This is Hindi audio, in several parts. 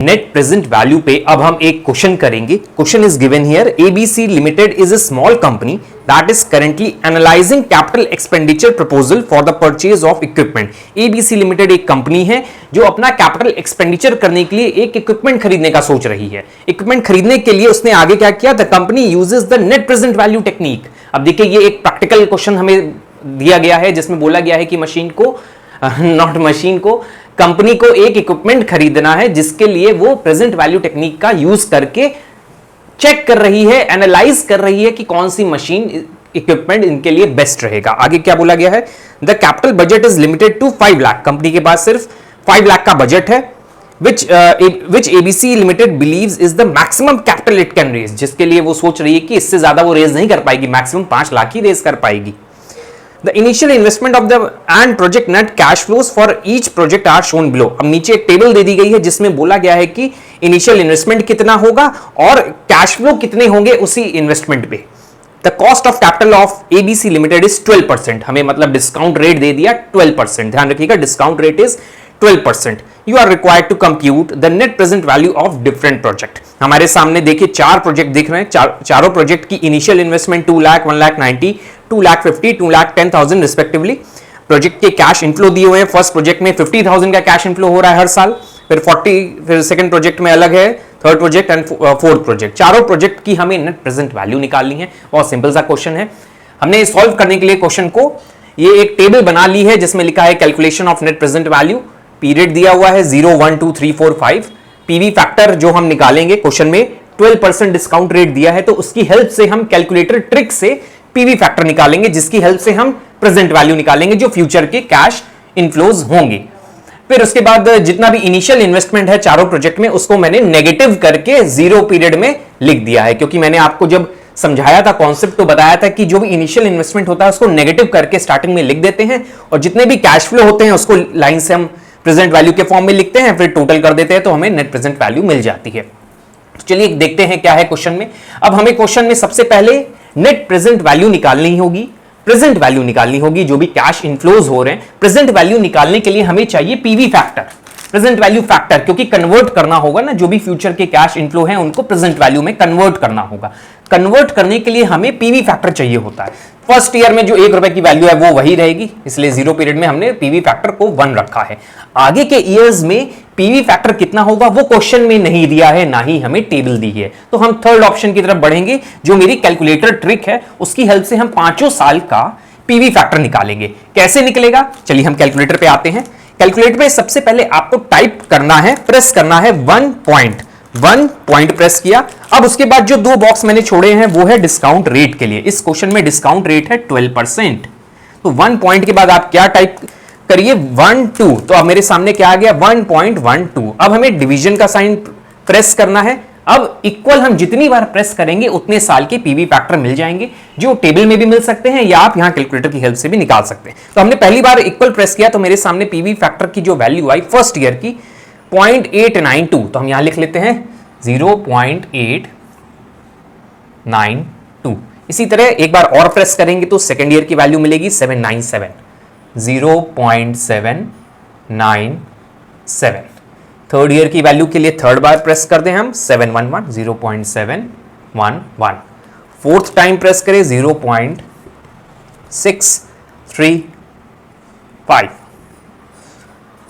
नेट प्रेजेंट वैल्यू पे अब हम एक क्वेश्चन करेंगे। Question is given here, ABC limited is a small company that is currently analysing capital expenditure proposal for the purchase of equipment. ABC limited एक कंपनी है जो अपना कैपिटल एक्सपेंडिचर करने के लिए एक इक्विपमेंट खरीदने का सोच रही है। इक्विपमेंट खरीदने के लिए उसने आगे क्या किया, the company uses the net present value technique. अब देखिए ये एक प्रैक्टिकल क्वेश्चन हमें दिया गया है जिसमें बोला गया है कि कंपनी को एक इक्विपमेंट खरीदना है जिसके लिए वो प्रेजेंट वैल्यू टेक्निक का यूज करके चेक कर रही है, एनालाइज कर रही है कि कौन सी मशीन इक्विपमेंट इनके लिए बेस्ट रहेगा। आगे क्या बोला गया है, the capital budget is limited to 5 lakh. Company के पास सिर्फ 5 लाख का बजट है, which ABC Limited believes is the maximum capital it can raise, जिसके लिए वो सोच रही है कि इससे ज्यादा वो रेज नहीं कर पाएगी, मैक्सिमम 5 लाख ही रेज कर पाएगी। The initial investment of the and project net cash flows for each project are shown below। अब नीचे एक टेबल दे दी गई है जिसमें बोला गया है कि इनिशियल इन्वेस्टमेंट कितना होगा और कैश फ्लो कितने होंगे उसी इन्वेस्टमेंट पे। The cost of capital of ABC limited is 12%। हमें मतलब डिस्काउंट रेट दे दिया 12%, ध्यान रखिएगा discount rate is 12%। You are required to compute the net present value of different project. हमारे सामने देखिए 4 प्रोजेक्ट दिख रहे हैं, चारों प्रोजेक्ट की initial investment 2 lakh, 1 lakh 90, 2 lakh 50, 2 lakh 10,000 respectively. Project के कैश इनफ्लो दिए हुए हैं। फर्स्ट प्रोजेक्ट में 50,000 का कैश इनफ्लो हो रहा है हर साल, फिर सेकंड प्रोजेक्ट में अलग है, third project and fourth project. चारों प्रोजेक्ट की हमें नेट प्रेजेंट वैल्यू निकालनी है। बहुत सिंपल सा क्वेश्चन है। हमने सॉल्व करने के लिए क्वेश्चन को ये एक टेबल बना ली है जिसमें लिखा है calculation of net present value. Period दिया हुआ है 0, 1, 2, 3, 4, 5। पीवी फैक्टर जो हम निकालेंगे क्वेश्चन में 12% डिस्काउंट रेट दिया है, तो उसकी हेल्प से हम कैलकुलेटर ट्रिक से पीवी फैक्टर निकालेंगे जिसकी हेल्प से हम प्रेजेंट वैल्यू निकालेंगे जो फ्यूचर के कैश इनफ्लोज होंगे। फिर उसके बाद जितना भी इनिशियल इन्वेस्टमेंट है चारों प्रोजेक्ट में उसको मैंने नेगेटिव करके 0 पीरियड में लिख दिया है, क्योंकि मैंने आपको जब समझाया था कॉन्सेप्ट तो बताया था कि जो भी इनिशियल इन्वेस्टमेंट होता है उसको नेगेटिव करके स्टार्टिंग में लिख देते हैं और जितने भी कैश फ्लो होते हैं उसको लाइन से हम प्रेजेंट वैल्यू के फॉर्म में लिखते हैं, फिर टोटल कर देते हैं तो हमें नेट प्रेजेंट वैल्यू मिल जाती है। तो चलिए देखते हैं क्या है क्वेश्चन में। अब हमें क्वेश्चन में सबसे पहले नेट प्रेजेंट वैल्यू निकालनी होगी, प्रेजेंट वैल्यू निकालनी होगी जो भी कैश इनफ्लोज हो रहे हैं। प्रेजेंट वैल्यू निकालने के लिए हमें चाहिए PV factor, present value factor, क्योंकि कन्वर्ट करना होगा ना, जो भी फ्यूचर के कैश इनफ्लो हैं उनको प्रेजेंट वैल्यू में कन्वर्ट करना होगा। कन्वर्ट करने के लिए हमें पीवी फैक्टर चाहिए होता है। फर्स्ट ईयर में जो 1 रुपए की वैल्यू है वो वही रहेगी, इसलिए 0 पीरियड में हमने पीवी फैक्टर को 1 रखा है। आगे के ईयर्स में पीवी फैक्टर कितना होगा वो क्वेश्चन में नहीं दिया है, ना ही हमें टेबल दी है, तो हम थर्ड ऑप्शन की तरफ बढ़ेंगे जो मेरी कैलकुलेटर ट्रिक है, उसकी हेल्प से हम 5 साल का पीवी फैक्टर निकालेंगे। कैसे निकलेगा, चलिए हम कैलकुलेटर पे आते हैं। कैलकुलेटर पे सबसे पहले आपको टाइप करना है, प्रेस करना है 1 पॉइंट प्रेस किया। अब उसके बाद जो 2 बॉक्स मैंने छोड़े हैं वो है डिस्काउंट रेट के लिए। इस क्वेश्चन में डिस्काउंट रेट है 12%, तो 1 पॉइंट के बाद आप क्या टाइप करिए 1, 2, तो अब मेरे सामने क्या आ गया 1.12। अब हमें डिवीजन का साइन प्रेस करना है। अब इक्वल हम जितनी बार प्रेस करेंगे उतने साल के पीवी फैक्टर मिल जाएंगे, जो टेबल में भी मिल सकते हैं या आप यहां कैलकुलेटर की हेल्प से भी निकाल सकते हैं। तो हमने पहली बार इक्वल प्रेस किया तो मेरे सामने पीवी फैक्टर की जो वैल्यू आई फर्स्ट ईयर की 0.892, तो हम यहां लिख लेते हैं 0.892। इसी तरह एक बार और प्रेस करेंगे तो सेकेंड ईयर की वैल्यू मिलेगी 797, 0.797। थर्ड ईयर की वैल्यू के लिए थर्ड बार प्रेस कर दें हम 711, 0.711। फोर्थ टाइम प्रेस करें 0.635।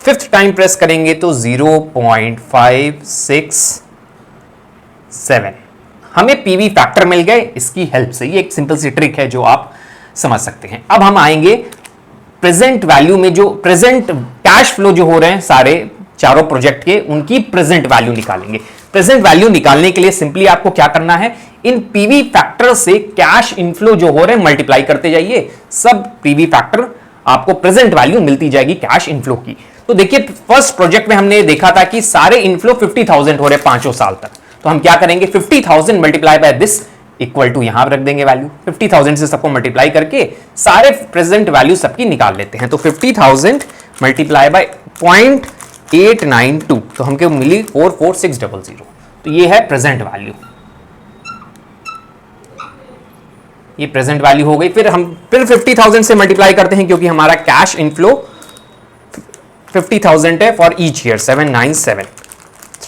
फिफ्थ टाइम प्रेस करेंगे तो 0.567। हमें पीवी फैक्टर मिल गए इसकी हेल्प से। ये एक सिंपल सी ट्रिक है जो आप समझ सकते हैं। अब हम आएंगे प्रेजेंट वैल्यू में, जो प्रेजेंट कैश फ्लो जो हो रहे हैं सारे चारों प्रोजेक्ट के, उनकी प्रेजेंट वैल्यू निकालेंगे। प्रेजेंट वैल्यू निकालने के लिए सिंपली आपको क्या करना है, इन पीवी फैक्टर से कैश इनफ्लो जो हो रहे हैं मल्टीप्लाई करते जाइए। सब पीवी फैक्टर आपको प्रेजेंट वैल्यू मिलती जाएगी कैश इनफ्लो की। तो देखिए फर्स्ट प्रोजेक्ट में हमने देखा था कि सारे इनफ्लो 50,000 हो रहे 5 साल तक, तो हम क्या करेंगे 50,000 multiply by this equal to यहां रख देंगे वैल्यू। 50,000 से सबको मल्टीप्लाई करके सारे प्रेजेंट वैल्यू सबकी निकाल लेते हैं। तो 50,000 मल्टीप्लाई बाय 0.892, तो हमको मिली 44600। तो ये है प्रेजेंट वैल्यू, ये प्रेजेंट वैल्यू हो गई। फिर हम 50,000 से मल्टीप्लाई करते हैं क्योंकि हमारा कैश इनफ्लो 50,000 है for each year 797।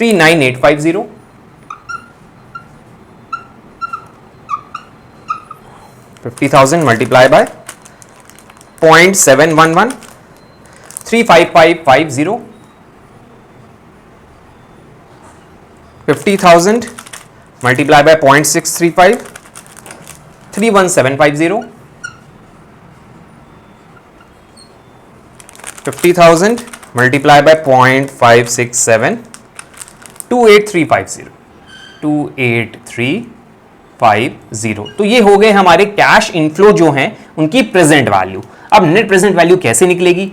39850, 50,000 multiply by 0.711, 35550, 50,000 multiply by 0.635, 31750, 50,000 multiply by 0.567, 28350, 28350। तो ये हो गए हमारे कैश इनफ्लो जो हैं उनकी प्रेजेंट वैल्यू। अब नेट प्रेजेंट वैल्यू कैसे निकलेगी?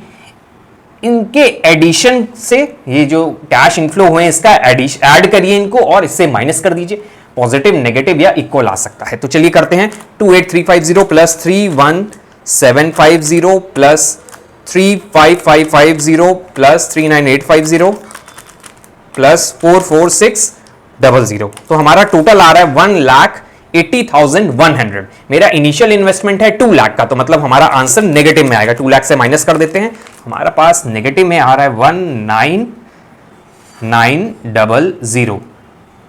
इनके एडिशन से, ये जो कैश इनफ्लो हुए हैं इसका ऐड करिए इनको और इससे माइनस कर दीजिए। पॉजिटिव, नेगेटिव या इक्वल आ सकता है। तो चलिए करते हैं। 28350 प्लस 31750 प्लस 35550 प्लस 39850 प्लस 44600। तो हमारा टोटल आ रहा है 1,80,100। मेरा इनिशियल इन्वेस्टमेंट है 2 लाख का, तो मतलब हमारा आंसर नेगेटिव में आएगा। 2 लाख से माइनस कर देते हैं, हमारा पास नेगेटिव में आ रहा है 19900।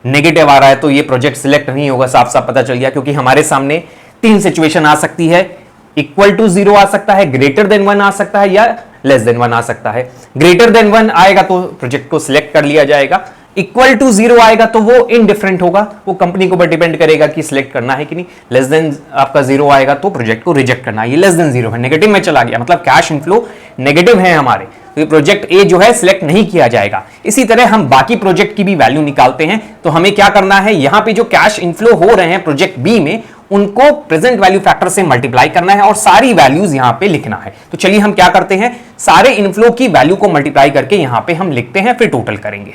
नेगेटिव आ रहा है तो ये प्रोजेक्ट सिलेक्ट नहीं होगा, साफ साफ पता चल गया, क्योंकि हमारे सामने 3 सिचुएशन आ सकती है। इक्वल टू 0 आ सकता है, ग्रेटर देन 1 आ सकता है, या लेस देन 1 आ सकता है। ग्रेटर देन 1 आएगा तो प्रोजेक्ट को सिलेक्ट कर लिया जाएगा। इक्वल टू 0 आएगा तो वो इनडिफरेंट होगा, वो कंपनी को डिपेंड करेगा कि सिलेक्ट करना है कि नहीं। लेस देन आपका 0 आएगा तो प्रोजेक्ट को रिजेक्ट करना है। ये लेस देन 0 है, नेगेटिव में चला गया, मतलब कैश इनफ्लो नेगेटिव है हमारे, तो ये प्रोजेक्ट ए जो है सिलेक्ट नहीं किया जाएगा। इसी तरह हम बाकी प्रोजेक्ट की भी वैल्यू निकालते हैं। तो हमें क्या करना है, यहां पे जो कैश इनफ्लो हो रहे हैं प्रोजेक्ट बी में, उनको प्रेजेंट वैल्यू फैक्टर से मल्टीप्लाई करना है और सारी वैल्यूज यहां पे लिखना है। तो चलिए हम क्या करते हैं, सारे इनफ्लो की वैल्यू को मल्टीप्लाई करके यहां पे हम लिखते हैं, फिर टोटल करेंगे।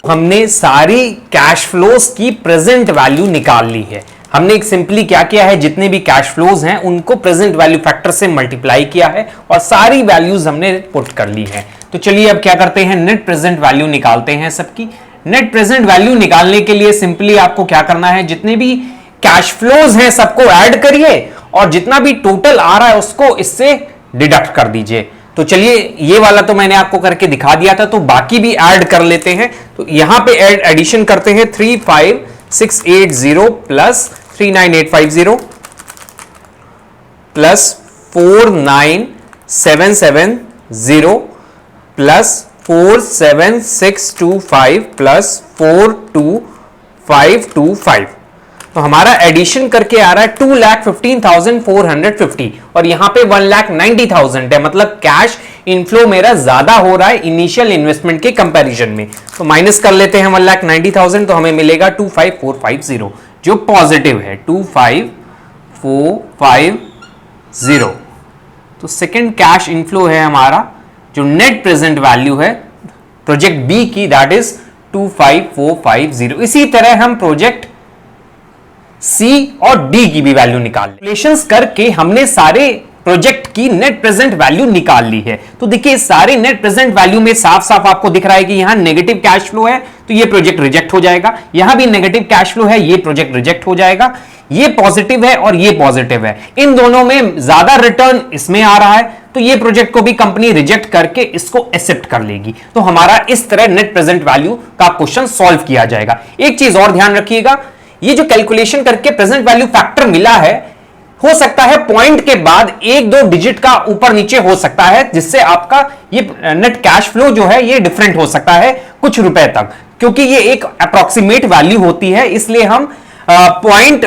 हमने सारी कैश फ्लोज की प्रेजेंट वैल्यू निकाल ली है। हमने एक सिंपली क्या किया है, जितने भी कैश फ्लोज हैं उनको प्रेजेंट वैल्यू फैक्टर से मल्टीप्लाई किया है और सारी वैल्यूज हमने पुट कर ली है। तो चलिए अब क्या करते हैं, नेट प्रेजेंट वैल्यू निकालते हैं सबकी। नेट प्रेजेंट वैल्यू निकालने के लिए सिंपली आपको क्या करना है, जितने भी कैश फ्लोज हैं सबको ऐड करिए और जितना भी टोटल आ रहा है उसको इससे डिडक्ट कर दीजिए। तो चलिए ये वाला तो मैंने आपको करके दिखा दिया था, तो बाकी भी ऐड कर लेते हैं। तो यहां पे एडिशन करते हैं, 35680 प्लस 39850 प्लस 49770 प्लस 47625 प्लस 42525। तो हमारा एडिशन करके आ रहा है 2,15,450 और यहां पे 1,90,000 है, मतलब कैश इनफ्लो मेरा ज्यादा हो रहा है इनिशियल इन्वेस्टमेंट के कंपैरिजन में। तो माइनस कर लेते हैं 1,90,000, तो हमें मिलेगा 25,450 जो पॉजिटिव है, 25,450। तो सेकंड कैश इनफ्लो है हमारा, जो नेट प्रेजेंट वैल्यू है प्रोजेक्ट बी की, दैट इज 25,450। इसी तरह हम प्रोजेक्ट सी और डी की भी वैल्यू निकाल कैलकुलेशंस करके हमने सारे प्रोजेक्ट की नेट प्रेजेंट वैल्यू निकाल ली है। तो देखिए सारे नेट प्रेजेंट वैल्यू में साफ साफ आपको दिख रहा है कि यहां नेगेटिव कैश फ्लो है तो ये प्रोजेक्ट रिजेक्ट हो जाएगा, यहां भी नेगेटिव कैश फ्लो है, ये प्रोजेक्ट रिजेक्ट हो जाएगा, ये पॉजिटिव है और ये पॉजिटिव है, इन दोनों में ज्यादा रिटर्न इसमें आ रहा है तो ये प्रोजेक्ट को भी कंपनी रिजेक्ट करके इसको एक्सेप्ट कर लेगी। तो हमारा इस तरह नेट प्रेजेंट वैल्यू का क्वेश्चन सॉल्व किया जाएगा। एक चीज और ध्यान रखिएगा, ये जो कैलकुलेशन करके प्रेजेंट वैल्यू फैक्टर मिला है, हो सकता है पॉइंट के बाद 1-2 डिजिट का ऊपर नीचे हो सकता है, जिससे आपका ये नेट कैश फ्लो जो है ये डिफरेंट हो सकता है कुछ रुपए तक, क्योंकि ये एक अप्रोक्सीमेट वैल्यू होती है, इसलिए हम पॉइंट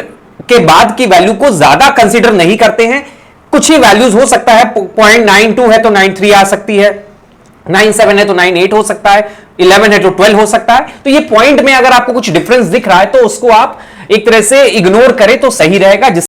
के बाद की वैल्यू को ज्यादा कंसीडर नहीं करते हैं। कुछ ही वैल्यूज हो सकता है, 0.92 है तो 93 आ सकती है, 97 है तो 98 हो सकता है, 11 है तो 12 हो सकता है। तो ये पॉइंट में अगर आपको कुछ डिफरेंस दिख रहा है तो उसको आप एक तरह से इग्नोर करें तो सही रहेगा।